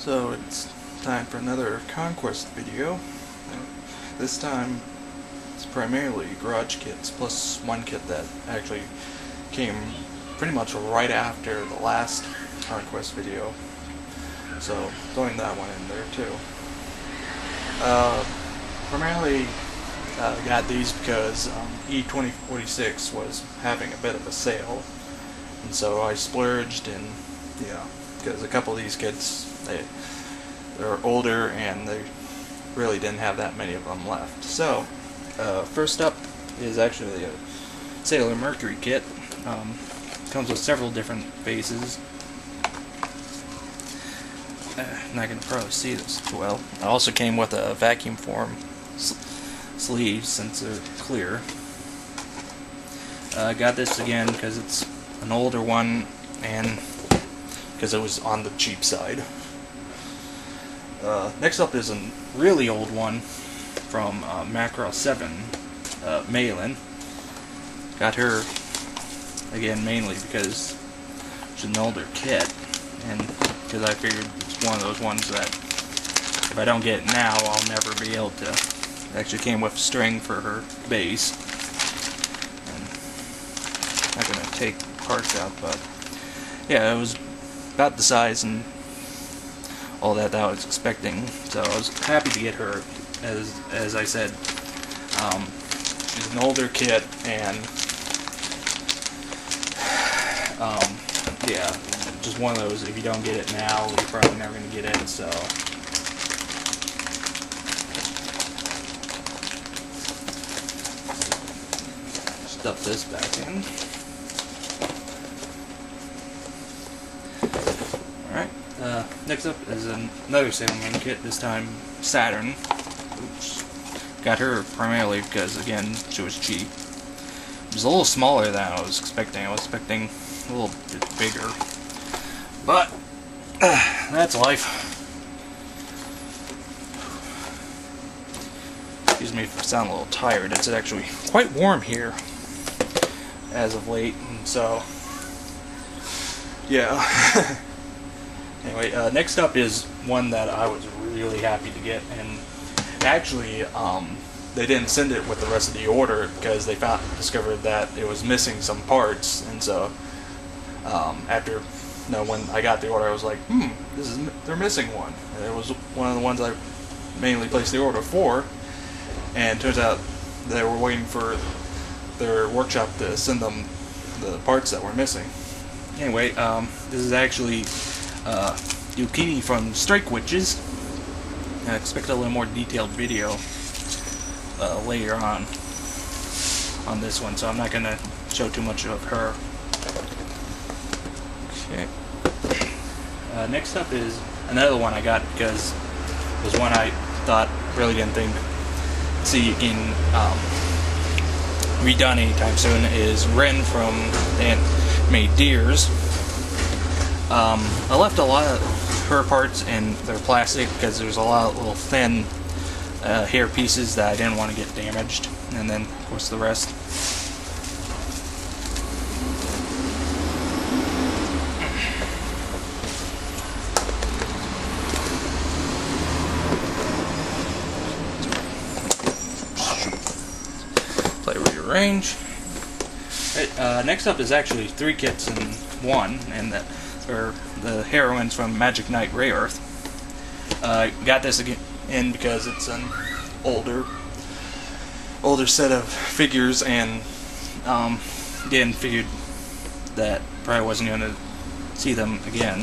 So it's time for another Conquest video. This time it's primarily garage kits plus one kit that actually came pretty much right after the last Conquest video. So throwing that one in there too. Primarily got these because E2046 was having a bit of a sale, and so I splurged, and because a couple of these kits they're older and they really didn't have that many of them left. So first up is actually a Sailor Mercury kit. Comes with several different bases. Not going to probably see this too well. It also came with a vacuum form sleeve since they're clear. I got this again because it's an older one and because it was on the cheap side. Next up is a really old one from Macro 7, Malin. Got her again mainly because she's an older kit, and because I figured it's one of those ones that if I don't get it now, I'll never be able to. It actually came with string for her base. And I'm not going to take parts out, but yeah, it was about the size and all that I was expecting. So I was happy to get her. As I said, she's an older kit, and yeah, just one of those, if you don't get it now, you're probably never going to get it, so. Stuff this back in. Alright, next up is another Sailor Moon kit, this time Saturn. Oops. Got her primarily because, again, she was cheap. It was a little smaller than I was expecting. I was expecting a little bit bigger. But, that's life. Excuse me if I sound a little tired. It's actually quite warm here as of late, and so, yeah. Anyway, next up is one that I was really happy to get, and actually, they didn't send it with the rest of the order because they discovered that it was missing some parts, and so after, when I got the order, I was like, they're missing one. And it was one of the ones I mainly placed the order for, and it turns out they were waiting for their workshop to send them the parts that were missing. Anyway, this is actually Yukini from Strike Witches. I expect a little more detailed video later on this one, so I'm not going to show too much of her. Okay. Next up is another one I got because it was one I thought really didn't see in redone anytime soon. Is Ren from Made Deers. I left a lot of her parts in their plastic because there's a lot of little thin hair pieces that I didn't want to get damaged, and then of course the rest. Play rearrange. Right, next up is actually 3 kits in one, and that are the heroines from Magic Knight Ray Earth. Got this again because it's an older set of figures, and again figured that probably wasn't going to see them again.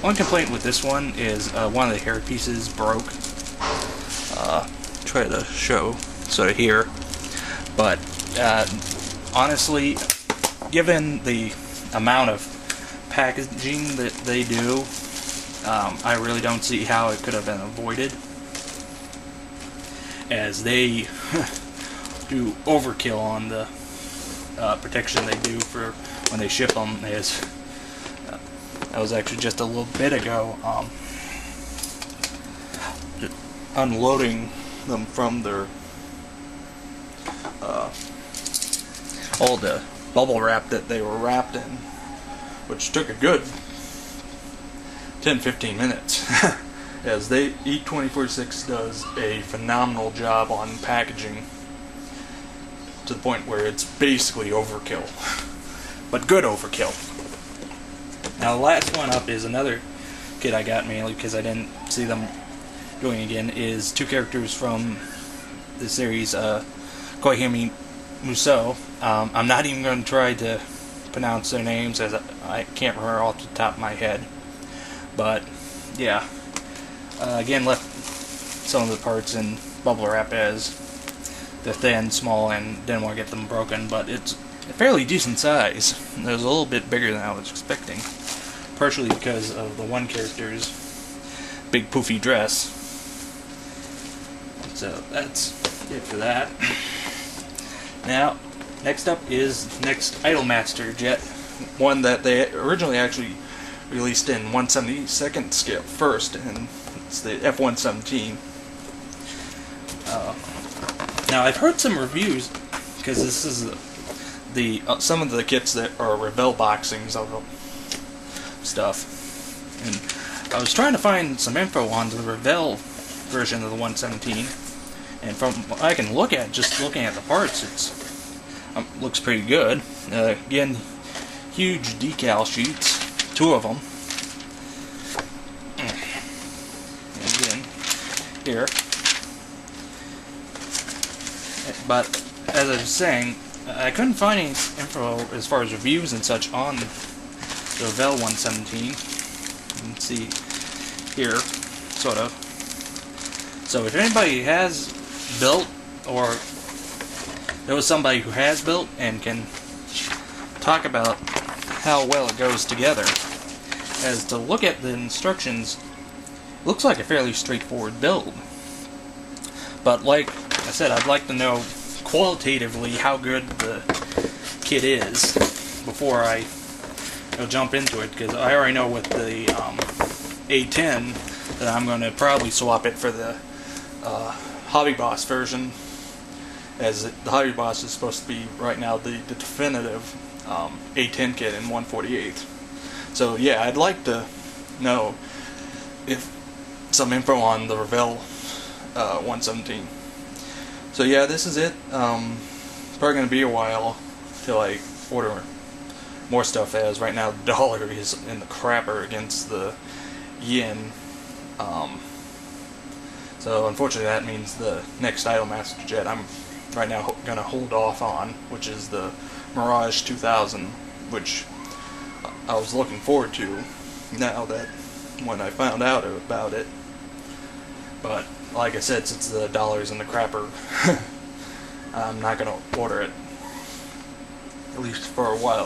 One complaint with this one is one of the hair pieces broke. Try to show sort of here, but honestly, given the amount of packaging that they do, I really don't see how it could have been avoided, as they do overkill on the protection they do for when they ship them. That was actually just a little bit ago, unloading them from their all the bubble wrap that they were wrapped in, which took a good 10-15 minutes. As E246 does a phenomenal job on packaging to the point where it's basically overkill, but good overkill. Now the last one up is another kit I got mainly because I didn't see them doing again, is two characters from the series Koihime Musou. I'm not even going to try to pronounce their names as I can't remember off the top of my head, but yeah. Again, left some of the parts in bubble wrap as they're thin, small, and didn't want to get them broken, but it's a fairly decent size. It was a little bit bigger than I was expecting, partially because of the one character's big poofy dress. So that's it for that. Now, next up is next Idolmaster jet, one that they originally actually released in 1/72 scale first, and it's the F-117. Now I've heard some reviews, because this is the some of the kits that are Revell boxings of stuff, and I was trying to find some info on the Revell version of the 117, and from what I can look at, just looking at the parts, it's looks pretty good. Again, huge decal sheets, two of them. Here, but as I was saying, I couldn't find any info as far as reviews and such on the Revell 117. You can see here, sort of. So if anybody has built, or knows somebody who has built and can talk about how well it goes together, as to look at the instructions, looks like a fairly straightforward build. But like I said, I'd like to know qualitatively how good the kit is before I jump into it, because I already know with the A10 that I'm going to probably swap it for the Hobby Boss version, as the Hobby Boss is supposed to be right now the definitive A10 kit in 1/48. So yeah, I'd like to know if some info on the Revell 117. So yeah, this is it. Probably going to be a while till I order more stuff, as right now the dollar is in the crapper against the yen. So unfortunately that means the next Idolmaster jet I'm right now going to hold off on, which is the Mirage 2000, which I was looking forward to now that when I found out about it. But like I said, since the dollar's in the crapper, I'm not going to order it, at least for a while.